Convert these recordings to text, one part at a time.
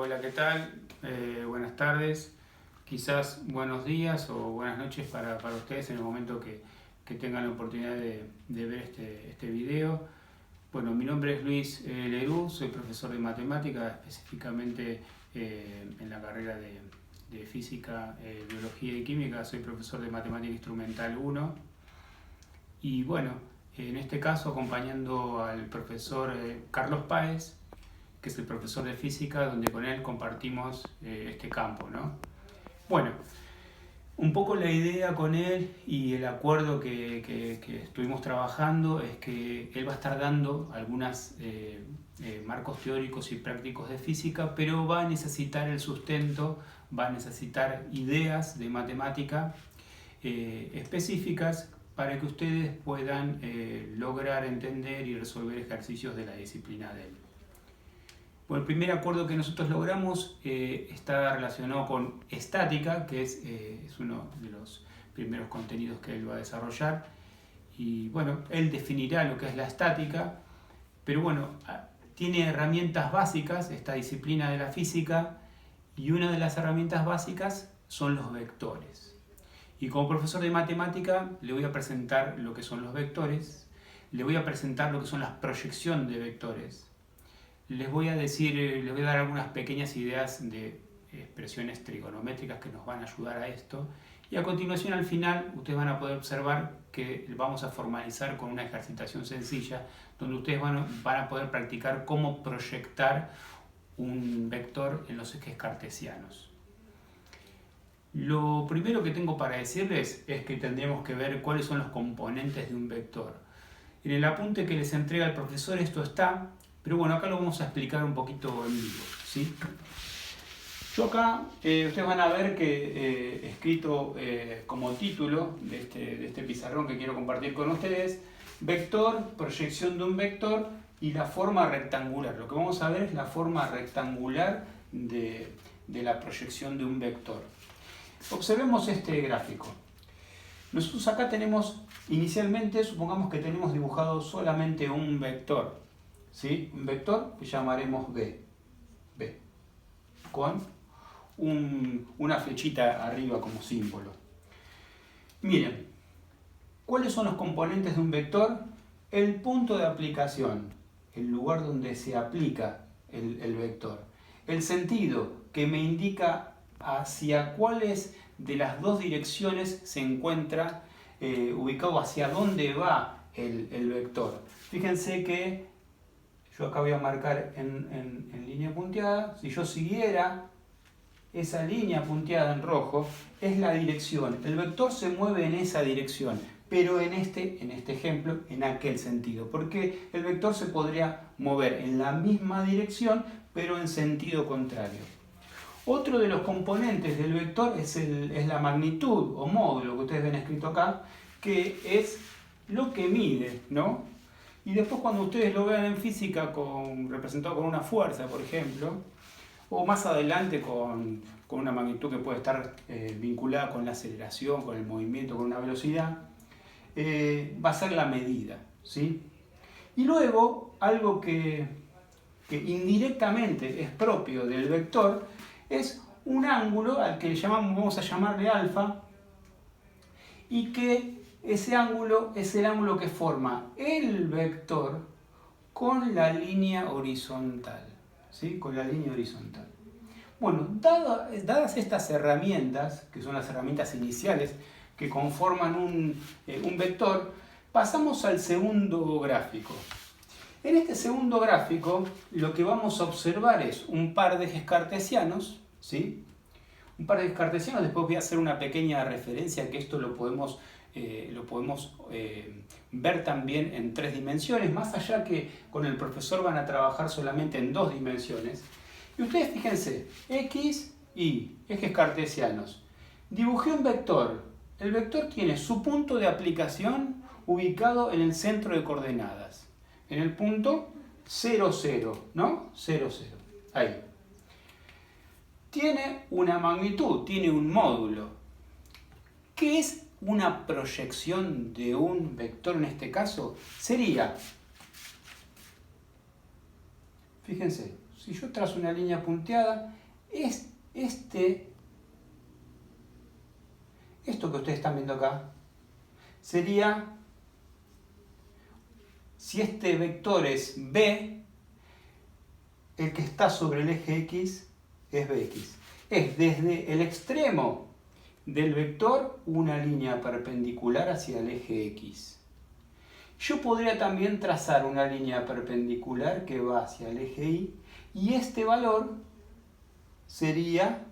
Hola, ¿qué tal? Buenas tardes, quizás buenos días o buenas noches para ustedes en el momento que tengan la oportunidad de ver este video. Bueno, mi nombre es Luis Lerú, soy profesor de matemática, específicamente en la carrera de física, biología y química, soy profesor de matemática instrumental 1. Y bueno, en este caso acompañando al profesor Carlos Páez, que es el profesor de física, donde con él compartimos este campo, ¿no? Bueno, un poco la idea con él y el acuerdo que estuvimos trabajando es que él va a estar dando algunos marcos teóricos y prácticos de física, pero va a necesitar el sustento, va a necesitar ideas de matemática específicas para que ustedes puedan lograr entender y resolver ejercicios de la disciplina de él. Bueno, el primer acuerdo que nosotros logramos está relacionado con estática, que es uno de los primeros contenidos que él va a desarrollar. Y bueno, él definirá lo que es la estática, pero bueno, tiene herramientas básicas, esta disciplina de la física, y una de las herramientas básicas son los vectores. Y como profesor de matemática le voy a presentar lo que son los vectores, le voy a presentar lo que son las proyecciones de vectores. Les voy a dar algunas pequeñas ideas de expresiones trigonométricas que nos van a ayudar a esto. Y a continuación, al final, ustedes van a poder observar que vamos a formalizar con una ejercitación sencilla, donde ustedes van a poder practicar cómo proyectar un vector en los ejes cartesianos. Lo primero que tengo para decirles es que tendremos que ver cuáles son los componentes de un vector. En el apunte que les entrega el profesor esto está, pero bueno, acá lo vamos a explicar un poquito en vivo, ¿sí? Yo acá, ustedes van a ver que he escrito como título de este pizarrón que quiero compartir con ustedes, vector, proyección de un vector y la forma rectangular. Lo que vamos a ver es la forma rectangular de la proyección de un vector. Observemos este gráfico. Nosotros acá tenemos, inicialmente, supongamos que tenemos dibujado solamente un vector. ¿Sí? Un vector que llamaremos B, con una flechita arriba como símbolo. Miren, ¿cuáles son los componentes de un vector? El punto de aplicación, el lugar donde se aplica el vector. El sentido, que me indica hacia cuáles de las dos direcciones se encuentra ubicado, hacia dónde va el vector. Fíjense que yo acá voy a marcar en línea punteada. Si yo siguiera esa línea punteada en rojo, es la dirección. El vector se mueve en esa dirección, pero en este ejemplo, en aquel sentido. Porque el vector se podría mover en la misma dirección, pero en sentido contrario. Otro de los componentes del vector es la magnitud o módulo que ustedes ven escrito acá, que es lo que mide, ¿no? Y después cuando ustedes lo vean en física representado con una fuerza, por ejemplo, o más adelante con una magnitud que puede estar vinculada con la aceleración, con el movimiento, con una velocidad, va a ser la medida, ¿sí? Y luego, algo que indirectamente es propio del vector, es un ángulo al que vamos a llamarle alfa, y que ese ángulo es el ángulo que forma el vector con la línea horizontal, ¿sí? Con la línea horizontal. Bueno, dadas estas herramientas, que son las herramientas iniciales que conforman un vector, pasamos al segundo gráfico. En este segundo gráfico lo que vamos a observar es un par de ejes cartesianos, ¿sí? Un par de ejes cartesianos, después voy a hacer una pequeña referencia que esto lo podemos ver también en 3 dimensiones, más allá que con el profesor van a trabajar solamente en 2 dimensiones. Y ustedes fíjense, X y ejes cartesianos. Dibujé un vector. El vector tiene su punto de aplicación ubicado en el centro de coordenadas, en el punto 0, 0, ¿no? 0, 0. Ahí. Tiene una magnitud, tiene un módulo. ¿Qué es una proyección de un vector en este caso? Sería, fíjense, Si yo trazo una línea punteada, esto que ustedes están viendo acá, sería, si este vector es B, el que está sobre el eje X es Bx. Es desde el extremo del vector una línea perpendicular hacia el eje X. Yo podría también trazar una línea perpendicular que va hacia el eje Y, y este valor sería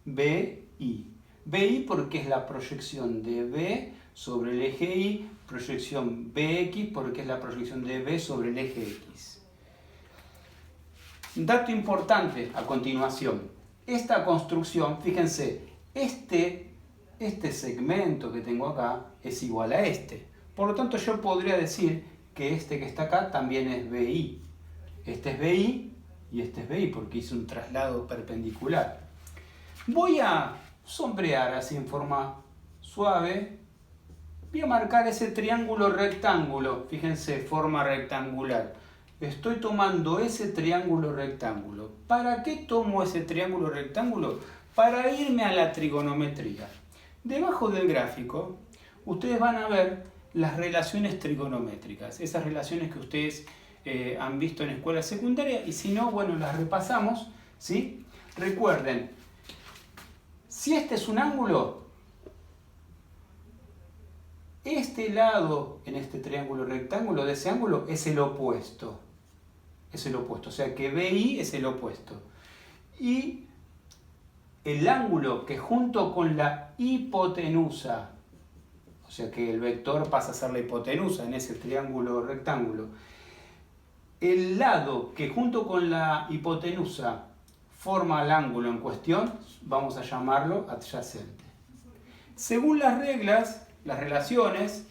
BI. BI porque es la proyección de B sobre el eje Y, proyección BX porque es la proyección de B sobre el eje X. Dato importante a continuación. Esta construcción, fíjense, este segmento que tengo acá es igual a este. Por lo tanto, yo podría decir que este que está acá también es BI. Este es BI y este es BI porque hice un traslado perpendicular. Voy a sombrear así en forma suave. Voy a marcar ese triángulo rectángulo. Fíjense, forma rectangular. Estoy tomando ese triángulo rectángulo. ¿Para qué tomo ese triángulo rectángulo? Para irme a la trigonometría. Debajo del gráfico, ustedes van a ver las relaciones trigonométricas. Esas relaciones que ustedes han visto en escuela secundaria. Y si no, bueno, las repasamos, ¿sí? Recuerden, si este es un ángulo, este lado en este triángulo rectángulo de ese ángulo es el opuesto. Es el opuesto, o sea que BI es el opuesto. Y el ángulo que junto con la hipotenusa, o sea que el vector pasa a ser la hipotenusa en ese triángulo rectángulo, el lado que junto con la hipotenusa forma el ángulo en cuestión, vamos a llamarlo adyacente. Según las reglas, las relaciones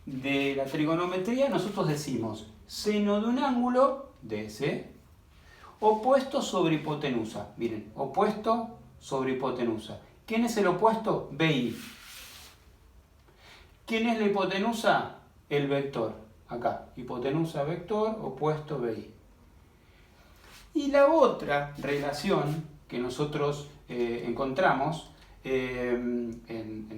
de la trigonometría, nosotros decimos seno de un ángulo, DC, opuesto sobre hipotenusa. Miren, opuesto sobre hipotenusa. ¿Quién es el opuesto? BI. ¿Quién es la hipotenusa? El vector. Acá, hipotenusa, vector, opuesto, BI. Y la otra relación que nosotros encontramos en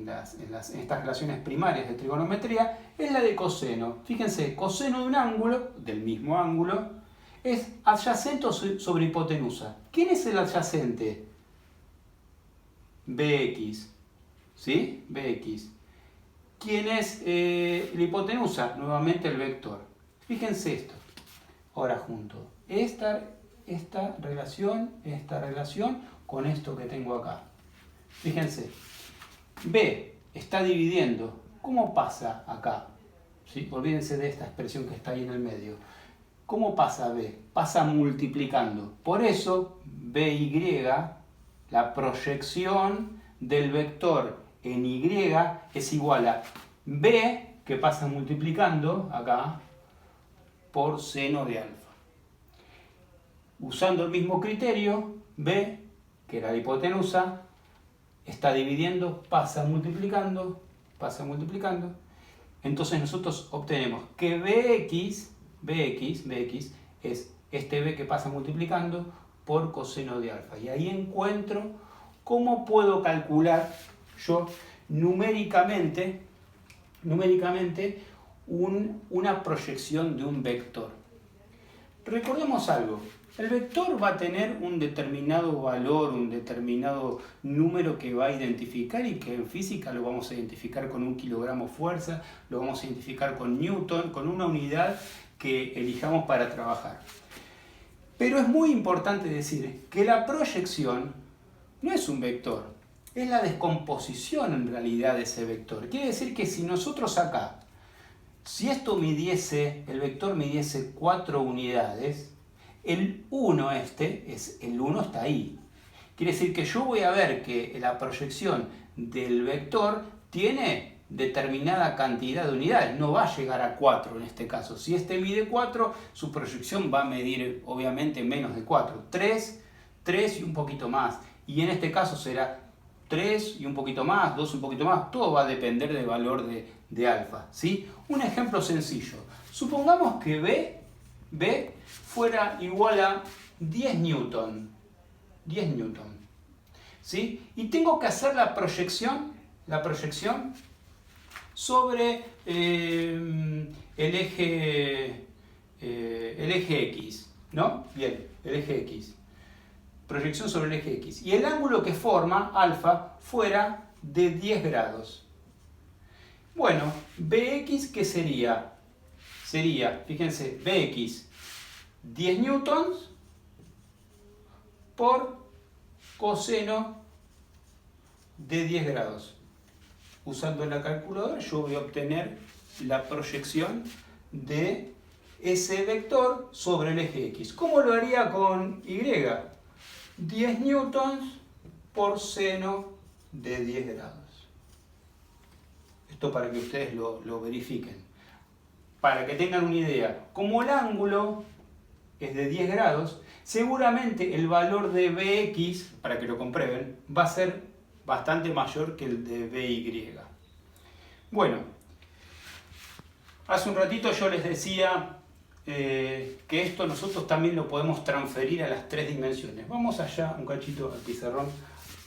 estas relaciones primarias de trigonometría es la de coseno. Fíjense, coseno de un ángulo, del mismo ángulo, es adyacente sobre hipotenusa. ¿Quién es el adyacente? Bx. ¿Sí? Bx. ¿Quién es la hipotenusa? Nuevamente el vector. Fíjense esto. Ahora junto. Esta relación con esto que tengo acá. Fíjense. B está dividiendo. ¿Cómo pasa acá? ¿Sí? Olvídense de esta expresión que está ahí en el medio. ¿Cómo pasa B? Pasa multiplicando. Por eso, BY, la proyección del vector en Y es igual a B, que pasa multiplicando acá, por seno de alfa. Usando el mismo criterio, B, que era la hipotenusa, está dividiendo, pasa multiplicando. Entonces nosotros obtenemos que Bx es este B que pasa multiplicando por coseno de alfa. Y ahí encuentro cómo puedo calcular yo numéricamente una proyección de un vector. Recordemos algo. El vector va a tener un determinado valor, un determinado número que va a identificar y que en física lo vamos a identificar con un kilogramo fuerza, lo vamos a identificar con Newton, con una unidad que elijamos para trabajar. Pero es muy importante decir que la proyección no es un vector, es la descomposición en realidad de ese vector. Quiere decir que si nosotros acá, si esto midiese, el vector midiese 4 unidades, el 1 el 1 está ahí. Quiere decir que yo voy a ver que la proyección del vector tiene determinada cantidad de unidades, no va a llegar a 4 en este caso. Si este mide 4, su proyección va a medir obviamente menos de 4, 3 y un poquito más. Y en este caso será 3 y un poquito más, 2 y un poquito más, todo va a depender del valor de alfa, ¿sí? Un ejemplo sencillo. Supongamos que B fuera igual a 10 newton. 10 newton. ¿Sí? Y tengo que hacer la proyección sobre el eje X, ¿no? Bien, el eje X. Proyección sobre el eje X. Y el ángulo que forma, alfa, fuera de 10 grados. Bueno, Bx, ¿qué sería? Sería, fíjense, Bx, 10 newtons por coseno de 10 grados. Usando la calculadora yo voy a obtener la proyección de ese vector sobre el eje X. ¿Cómo lo haría con Y? 10 newtons por seno de 10 grados. Esto para que ustedes lo verifiquen. Para que tengan una idea, como el ángulo es de 10 grados, seguramente el valor de Bx, para que lo comprueben, va a ser bastante mayor que el de By. Bueno, hace un ratito yo les decía que esto nosotros también lo podemos transferir a las 3 dimensiones. Vamos allá, un cachito al pizarrón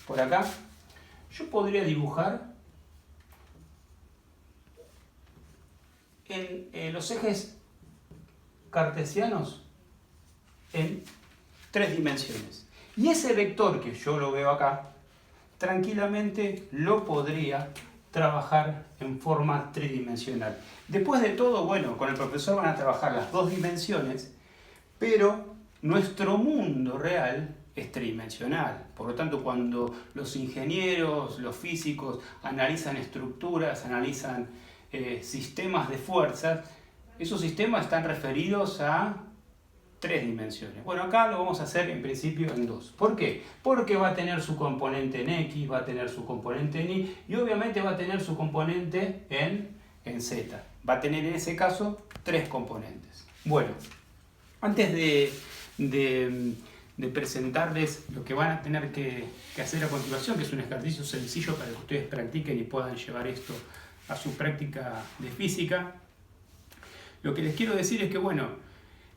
por acá. Yo podría dibujar en los ejes cartesianos en 3 dimensiones. Y ese vector que yo lo veo acá, tranquilamente lo podría trabajar en forma tridimensional. Después de todo, bueno, con el profesor van a trabajar las 2 dimensiones, pero nuestro mundo real es tridimensional. Por lo tanto, cuando los ingenieros, los físicos analizan estructuras, analizan sistemas de fuerzas, esos sistemas están referidos a 3 dimensiones. Bueno, acá lo vamos a hacer en principio en 2. ¿Por qué? Porque va a tener su componente en X, va a tener su componente en Y y obviamente va a tener su componente en Z. Va a tener en ese caso 3 componentes. Bueno, antes de presentarles lo que van a tener que hacer a continuación, que es un ejercicio sencillo para que ustedes practiquen y puedan llevar esto a su práctica de física, lo que les quiero decir es que, bueno,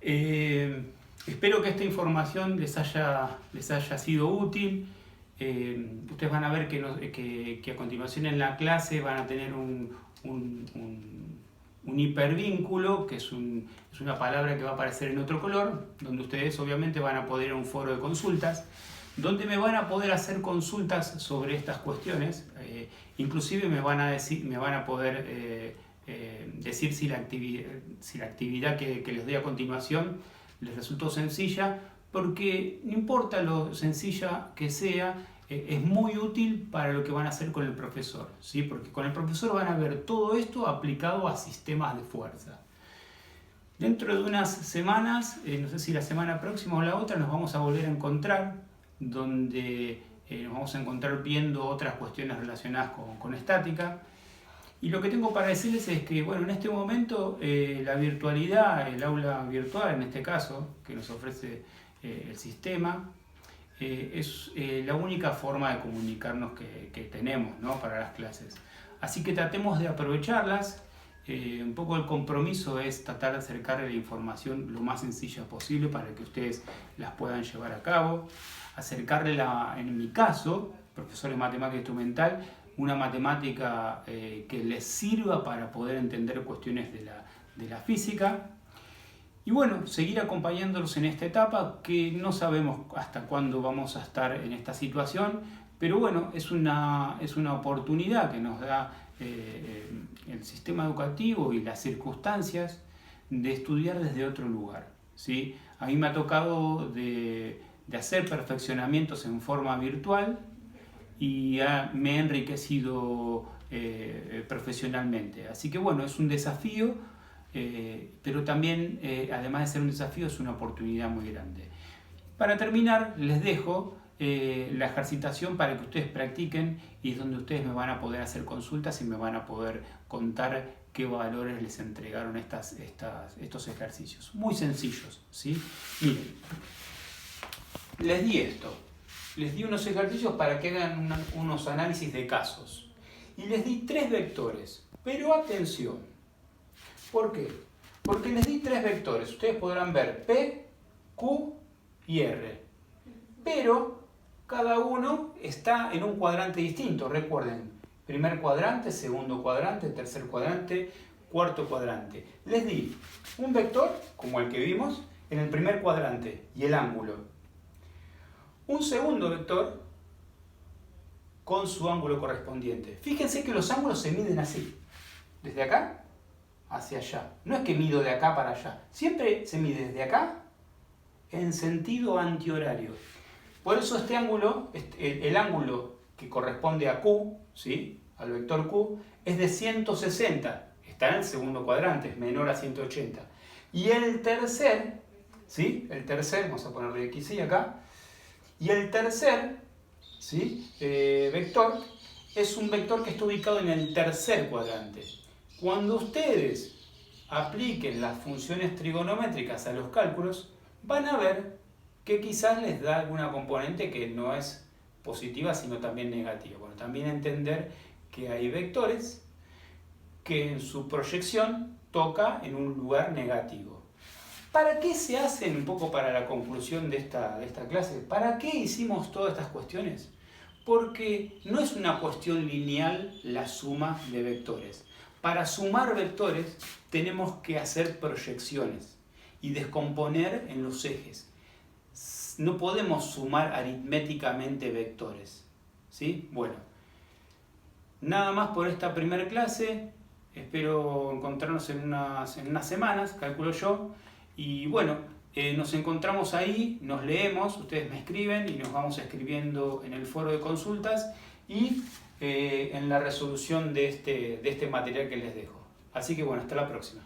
espero que esta información les haya sido útil. Ustedes van a ver que a continuación en la clase van a tener un hipervínculo, que es una palabra que va a aparecer en otro color, donde ustedes obviamente van a poder ir a un foro de consultas, donde me van a poder hacer consultas sobre estas cuestiones. Inclusive me van a poder decir si la actividad que les doy a continuación les resultó sencilla, porque no importa lo sencilla que sea, es muy útil para lo que van a hacer con el profesor, ¿sí? Porque con el profesor van a ver todo esto aplicado a sistemas de fuerza. Dentro de unas semanas, no sé si la semana próxima o la otra, nos vamos a volver a encontrar, donde nos vamos a encontrar viendo otras cuestiones relacionadas con estática. Y lo que tengo para decirles es que, bueno, en este momento la virtualidad, el aula virtual en este caso, que nos ofrece el sistema, es la única forma de comunicarnos que tenemos, ¿no?, para las clases. Así que tratemos de aprovecharlas. Un poco el compromiso es tratar de acercarle la información lo más sencilla posible para que ustedes las puedan llevar a cabo. Acercarle, en mi caso, profesor de matemática instrumental, una matemática que les sirva para poder entender cuestiones de la física. Y bueno, seguir acompañándolos en esta etapa, que no sabemos hasta cuándo vamos a estar en esta situación, pero bueno, es una oportunidad que nos da el sistema educativo y las circunstancias de estudiar desde otro lugar, ¿sí? A mí me ha tocado de hacer perfeccionamientos en forma virtual y me he enriquecido profesionalmente. Así que bueno, es un desafío, pero también, además de ser un desafío, es una oportunidad muy grande. Para terminar, les dejo la ejercitación para que ustedes practiquen, y es donde ustedes me van a poder hacer consultas y me van a poder contar qué valores les entregaron estos ejercicios. Muy sencillos, ¿sí? Miren, les di esto. Les di unos ejercicios para que hagan unos análisis de casos. Y les di 3 vectores. Pero atención. ¿Por qué? Porque les di 3 vectores. Ustedes podrán ver P, Q y R. Pero cada uno está en un cuadrante distinto. Recuerden, primer cuadrante, segundo cuadrante, tercer cuadrante, cuarto cuadrante. Les di un vector, como el que vimos, en el primer cuadrante y el ángulo. Un segundo vector con su ángulo correspondiente. Fíjense que los ángulos se miden así, desde acá hacia allá. No es que mido de acá para allá, siempre se mide desde acá en sentido antihorario. Por eso este ángulo, el ángulo que corresponde a Q, ¿sí?, al vector Q, es de 160. Está en el segundo cuadrante, es menor a 180. Y el tercer, ¿sí?, el tercer, vamos a ponerle X y acá, y el tercer, ¿sí?, vector es un vector que está ubicado en el tercer cuadrante. Cuando ustedes apliquen las funciones trigonométricas a los cálculos, van a ver que quizás les da alguna componente que no es positiva, sino también negativa. Bueno, también entender que hay vectores que en su proyección toca en un lugar negativo. ¿Para qué se hacen, un poco para la conclusión de esta clase, para qué hicimos todas estas cuestiones? Porque no es una cuestión lineal la suma de vectores. Para sumar vectores tenemos que hacer proyecciones y descomponer en los ejes. No podemos sumar aritméticamente vectores, ¿sí? Bueno, nada más por esta primera clase. Espero encontrarnos en unas semanas, calculo yo. Y bueno, nos encontramos ahí, nos leemos, ustedes me escriben y nos vamos escribiendo en el foro de consultas y en la resolución de este material que les dejo. Así que bueno, hasta la próxima.